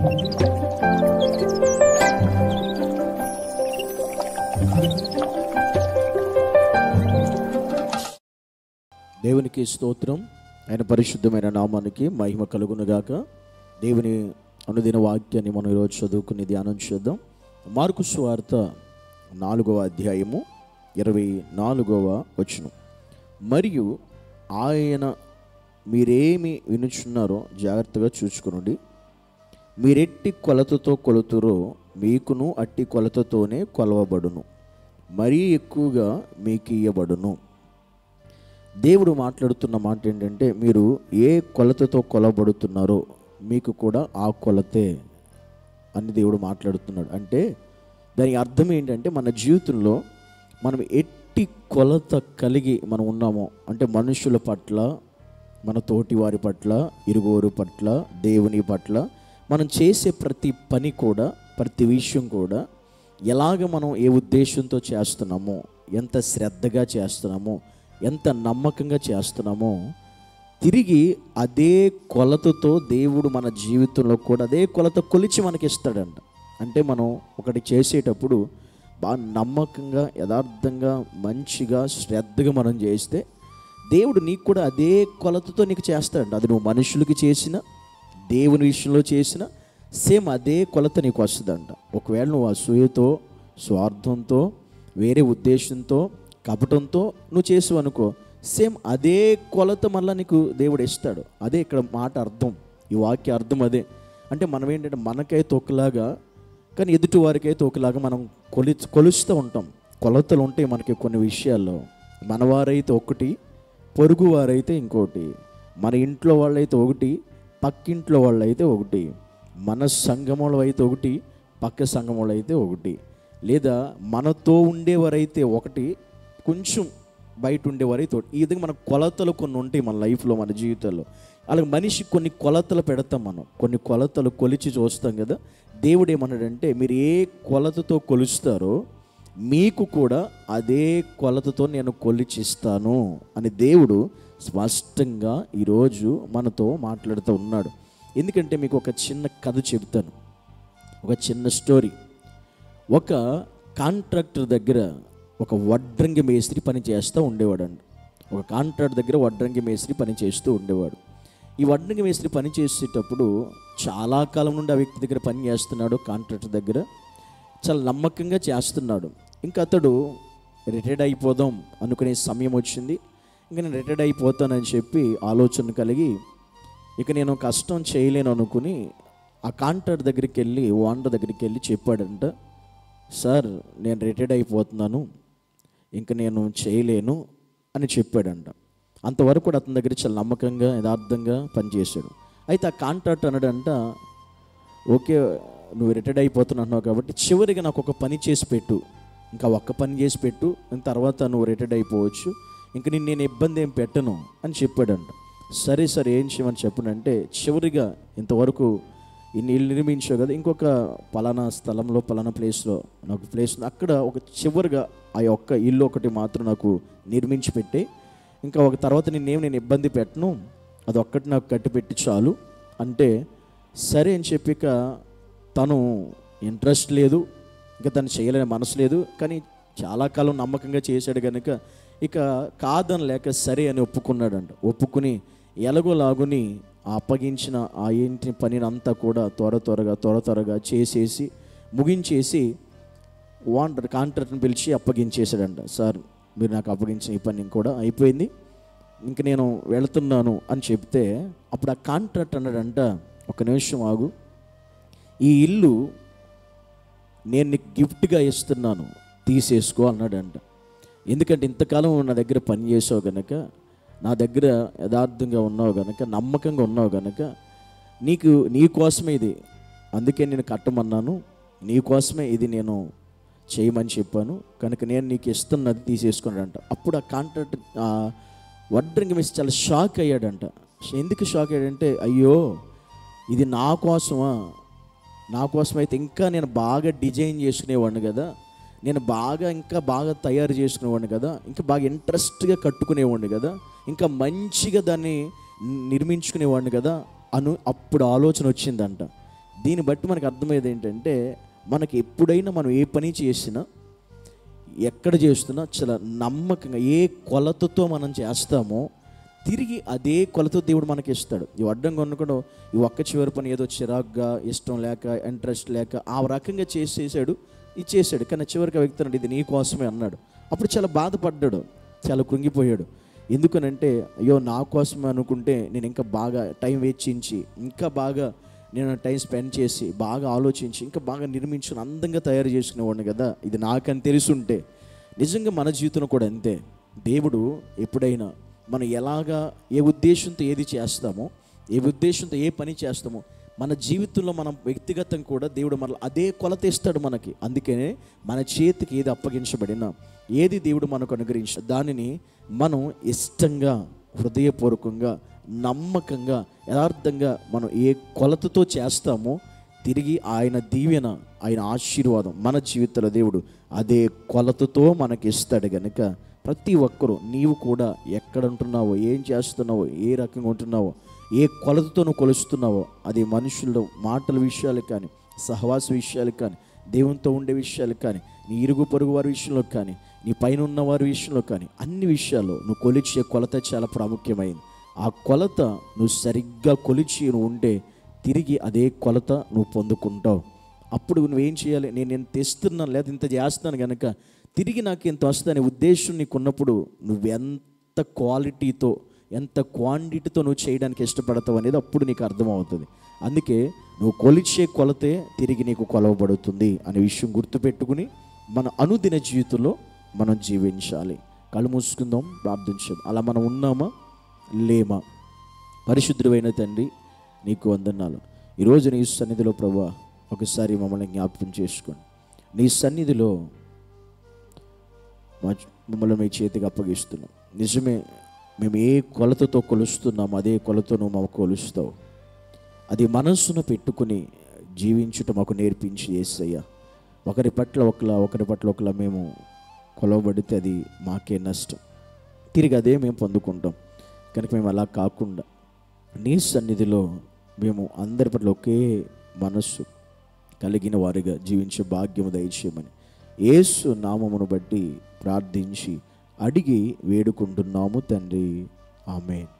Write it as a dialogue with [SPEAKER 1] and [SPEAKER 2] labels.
[SPEAKER 1] దేవునికి స్తోత్రం. ఆయన పరిశుద్ధమైన నామానికి మహిమ కలుగునుగాక. దేవుని అనుదిన వాక్యాన్ని మనం ఈరోజు చదువుకుని ధ్యానం చేద్దాం. మార్కు సువార్త 4వ అధ్యాయము 24వ వచనం. మరియు ఆయన మీరేమి వినుచున్నారో జాగ్రత్తగా చూసుకునండి. మీరెట్టి కొలతతో కొలుతురో మీకును అట్టి కొలతతోనే కొలవబడును, మరీ ఎక్కువగా మీకు ఇయ్యబడును. దేవుడు మాట్లాడుతున్న మాట ఏంటంటే, మీరు ఏ కొలతతో కొలబడుతున్నారో మీకు కూడా ఆ కొలతే అని దేవుడు మాట్లాడుతున్నాడు. అంటే దాని అర్థం ఏంటంటే, మన జీవితంలో మనం ఎట్టి కొలత కలిగి మనం ఉన్నామో, అంటే మనుషుల పట్ల, మన తోటి వారి పట్ల, ఇరుగురు పట్ల, దేవుని పట్ల మనం చేసే ప్రతి పని కూడా, ప్రతి విషయం కూడా ఎలాగ మనం ఏ ఉద్దేశంతో చేస్తున్నామో, ఎంత శ్రద్ధగా చేస్తున్నామో, ఎంత నమ్మకంగా చేస్తున్నామో, తిరిగి అదే కొలతతో దేవుడు మన జీవితంలో కూడా అదే కొలత కొలిచి మనకి ఇస్తాడంట. అంటే మనం ఒకటి చేసేటప్పుడు బాగా నమ్మకంగా, యథార్థంగా, మంచిగా, శ్రద్ధగా మనం చేస్తే దేవుడు నీకు కూడా అదే కొలతతో నీకు చేస్తాడంట. అది నువ్వు మనుషులకి చేసిన, దేవుని విషయంలో చేసిన సేమ్ అదే కొలత నీకు వస్తుందంట. ఒకవేళ నువ్వు అసూయతో, స్వార్థంతో, వేరే ఉద్దేశంతో, కపటంతో నువ్వు చేసావు అనుకో, సేమ్ అదే కొలత మళ్ళీ నీకు దేవుడు ఇస్తాడు. అదే ఇక్కడ మాట అర్థం, ఈ వాక్య అర్థం అదే. అంటే మనం ఏంటంటే మనకైతే ఒకలాగా, కానీ ఎదుటి వారికైతే ఒకలాగా మనం కొలుస్తూ ఉంటాం. కొలతలు ఉంటాయి మనకి కొన్ని విషయాల్లో. మనవారైతే ఒకటి, పొరుగు వారైతే ఇంకోటి, మన ఇంట్లో వాళ్ళైతే ఒకటి, పక్కింట్లో వాళ్ళు అయితే ఒకటి, మన సంఘములో అయితే ఒకటి, పక్క సంఘములో అయితే ఒకటి, లేదా మనతో ఉండేవారైతే ఒకటి, కొంచెం బయట ఉండేవారైతే ఒకటి. ఈ విధంగా మన కొలతలు కొన్ని ఉంటాయి మన లైఫ్లో, మన జీవితంలో. అలాగే మనిషి కొన్ని కొలతలు పెడతాం, మనం కొన్ని కొలతలు కొలిచి చూస్తాం కదా. దేవుడు ఏమన్నాడంటే, మీరు ఏ కొలతతో కొలుస్తారో మీకు కూడా అదే కొలతతో నేను కొలిచిస్తాను అని దేవుడు స్పష్టంగా ఈరోజు మనతో మాట్లాడుతూ ఉన్నాడు. ఎందుకంటే మీకు ఒక చిన్న కథ చెబుతాను, ఒక చిన్న స్టోరీ. ఒక కాంట్రాక్టర్ దగ్గర ఒక వడ్రంగి మేస్త్రి పని చేస్తూ ఉండేవాడండి. ఒక కాంట్రాక్టర్ దగ్గర వడ్రంగి మేస్త్రి పని చేస్తూ ఉండేవాడు. ఈ వడ్రంగి మేస్త్రి పని చేసేటప్పుడు చాలా కాలం నుండి ఆ వ్యక్తి దగ్గర పని చేస్తున్నాడు. కాంట్రాక్టర్ దగ్గర చాలా నమ్మకంగా చేస్తున్నాడు. ఇంకా అతడు రిటైర్డ్ అయిపోదాం అనుకునే సమయం వచ్చింది. ఇంకా నేను రిటైర్డ్ అయిపోతానని చెప్పి ఆలోచన కలిగి, ఇక నేను కష్టం చేయలేను అనుకుని ఆ కాంట్రాక్టర్ దగ్గరికి వెళ్ళి, ఓనర్ దగ్గరికి వెళ్ళి చెప్పాడంట, సార్ నేను రిటైర్డ్ అయిపోతున్నాను, ఇంకా నేను చేయలేను అని చెప్పాడంట. అంతవరకు కూడా అతని దగ్గర చాలా నమ్మకంగా, యథార్థంగా పనిచేశాడు. అయితే ఆ కాంట్రాక్టర్ అన్నాడంట, ఓకే నువ్వు రిటైర్డ్ అయిపోతున్నావు కాబట్టి చివరిగా నాకు ఒక పని చేసి పెట్టు, ఇంకా ఒక్క పని చేసి పెట్టు, తర్వాత నువ్వు రిటైర్డ్ అయిపోవచ్చు, ఇంక నేను ఇబ్బంది ఏం పెట్టను అని చెప్పాడంట. సరే సరే ఏం చేయమని చెప్పనంటే, చివరిగా ఇంతవరకు ఇన్ని ఇల్లు నిర్మించావు కదా, ఇంకొక పలానా స్థలంలో, పలానా ప్లేస్లో నాకు ప్లేస్ అక్కడ ఒక చివరిగా ఆ యొక్క ఇల్లు ఒకటి మాత్రం నాకు నిర్మించి పెట్టే, ఇంకా ఒక తర్వాత నేను ఇబ్బంది పెట్టను, అది ఒక్కటి నాకు కట్టిపెట్టి చాలు అంటే, సరే అని చెప్పి ఇక తను ఇంట్రెస్ట్ లేదు, ఇంకా తను చేయలేని మనసు లేదు, కానీ చాలా కాలం నమ్మకంగా చేశాడు కనుక ఇక కాదని లేక సరే అని ఒప్పుకున్నాడంట. ఒప్పుకుని ఎలాగోలాగుని అప్పగించిన ఆ ఇంటి పనిని అంతా కూడా త్వరగా చేసేసి ముగించేసి ఓనర్ కాంట్రాక్టర్ని పిలిచి అప్పగించేశాడంట. సార్ మీరు నాకు అప్పగించిన ఈ పని కూడా అయిపోయింది, ఇంక నేను వెళుతున్నాను అని చెప్తే, అప్పుడు ఆ కాంట్రాక్టర్ అన్నాడంట, ఒక నిమిషం ఆగు, ఈ ఇల్లు నేను నీకు గిఫ్ట్గా ఇస్తున్నాను, తీసేసుకో అన్నాడంట. ఎందుకంటే ఇంతకాలం నా దగ్గర పని చేసావు కనుక, నా దగ్గర యథార్థంగా ఉన్నావు కనుక, నమ్మకంగా ఉన్నావు కనుక, నీ కోసమే ఇది, అందుకే నేను కట్టమన్నాను, నీ కోసమే ఇది నేను చేయమని చెప్పాను కనుక నేను నీకు ఇస్తున్నది తీసేసుకున్నాడంట. అప్పుడు ఆ కాంట్రాక్ట్ వడ్రంగి మేస్త్రి చాలా షాక్ అయ్యాడంట. ఎందుకు షాక్ అయ్యాడంటే, అయ్యో ఇది నా కోసమా, నా కోసమైతే ఇంకా నేను బాగా డిజైన్ చేసుకునేవాడిని కదా, నేను ఇంకా బాగా తయారు చేసుకునేవాడిని కదా, ఇంకా బాగా ఇంట్రెస్ట్గా కట్టుకునేవాడిని కదా, ఇంకా మంచిగా దాన్ని నిర్మించుకునేవాడిని కదా అప్పుడు ఆలోచన వచ్చిందంట. దీన్ని బట్టి మనకు అర్థమయ్యేది ఏంటంటే, మనకి ఎప్పుడైనా మనం ఏ పని చేసినా, ఎక్కడ చేస్తున్నా చాలా నమ్మకంగా ఏ కొలతతో మనం చేస్తామో తిరిగి అదే కొలత దేవుడు మనకి ఇస్తాడు. ఇవి అడ్డంగా ఉన్నప్పుడు ఈ ఒక్క చివరి పని ఏదో చిరాగ్గా, ఇష్టం లేక, ఇంట్రెస్ట్ లేక ఆ రకంగా చేసేసాడు, ఇచ్చేసాడు. కానీ చివరికి ఆ వ్యక్తి అన్నాడు, ఇది నీ కోసమే అన్నాడు. అప్పుడు చాలా బాధపడ్డాడు, చాలా కృంగిపోయాడు. ఎందుకనంటే, అయ్యో నా కోసమే అనుకుంటే నేను ఇంకా బాగా టైం వెచ్చించి, ఇంకా బాగా నేను టైం స్పెండ్ చేసి, బాగా ఆలోచించి, ఇంకా బాగా నిర్మించుకుని అందంగా తయారు చేసుకునేవాడిని కదా, ఇది నాకని తెలుసుంటే. నిజంగా మన జీవితంలో కూడా అంతే. దేవుడు ఎప్పుడైనా మనం ఎలాగా, ఏ ఉద్దేశంతో ఏది చేస్తామో, ఏ ఉద్దేశంతో ఏ పని చేస్తామో, మన జీవితంలో మనం వ్యక్తిగతంగా కూడా దేవుడు మనల్ని అదే కొలత ఇస్తాడు మనకి. అందుకనే మన చేతికి ఏది అప్పగించబడినా, ఏది దేవుడు మనకు అనుగ్రహించ దానిని మనం ఇష్టంగా, హృదయపూర్వకంగా, నమ్మకంగా, యథార్థంగా మనం ఏ కొలతతో చేస్తామో తిరిగి ఆయన దీవెన, ఆయన ఆశీర్వాదం మన జీవితంలో దేవుడు అదే కొలతతో మనకి ఇస్తాడు. కనుక ప్రతి ఒక్కరూ, నీవు కూడా ఎక్కడ ఉంటున్నావో, ఏం చేస్తున్నావో, ఏ రకంగా ఉంటున్నావో, ఏ కొలతతో నువ్వు కొలుస్తున్నావో, అది మనుషుల్లో మాటల విషయాలు కానీ, సహవాస విషయాలు కానీ, దేవునితో ఉండే విషయాలు కానీ, నీ ఇరుగు పొరుగు వారి విషయంలో కానీ, నీ పైన ఉన్న వారి విషయంలో కానీ, అన్ని విషయాల్లో నువ్వు కొలిచే కొలత చాలా ప్రాముఖ్యమైంది. ఆ కొలత నువ్వు సరిగ్గా కొలిచి నువ్వు ఉంటే తిరిగి అదే కొలత నువ్వు పొందుకుంటావు. అప్పుడు నువ్వేం చేయాలి, నేను ఎంత తెస్తున్నాను లేదా ఇంత చేస్తాను కనుక తిరిగి నాకు ఇంత వస్తుందనే ఉద్దేశం నీకు ఉన్నప్పుడు నువ్వెంత క్వాలిటీతో, ఎంత క్వాంటిటీతో నువ్వు చేయడానికి ఇష్టపడతావు అనేది అప్పుడు నీకు అర్థమవుతుంది. అందుకే నువ్వు కొలిచే కొలతే తిరిగి నీకు కొలవబడుతుంది అనే విషయం గుర్తుపెట్టుకుని మన అనుదిన జీవితంలో మనం జీవించాలి. కళ్ళు మూసుకుందాం, ప్రార్థించాం. అలా మనం ఉన్నామా, లేమా? పరిశుద్ధుడైన తండ్రి, నీకు వందనాలు. ఈరోజు నీ సన్నిధిలో ప్రభువా ఒకసారి మమ్మల్ని జ్ఞాపకం చేసుకోండి. నీ సన్నిధిలో మమ్మల్ని మీ చేతికి అప్పగిస్తున్నాం. నిజమే, మేము ఏ కొలతతో కొలుస్తున్నాము అదే కొలతో నువ్వు మాకు కొలుస్తావు. అది మనస్సును పెట్టుకుని జీవించుట మాకు నేర్పించి యేసయ్యా. ఒకరి పట్ల ఒకలా మేము కొలవబడితే అది మాకే నష్టం, తిరిగి అదే మేము పొందుకుంటాం. కనుక మేము అలా కాకుండా నీ సన్నిధిలో మేము అందరి పట్ల ఒకే మనస్సు కలిగిన వారిగా జీవించే భాగ్యము దయచేయమని యేసు నామమును బట్టి ప్రార్థించి అడిగి వేడుకుంటున్నాము తండ్రి. ఆమేన్.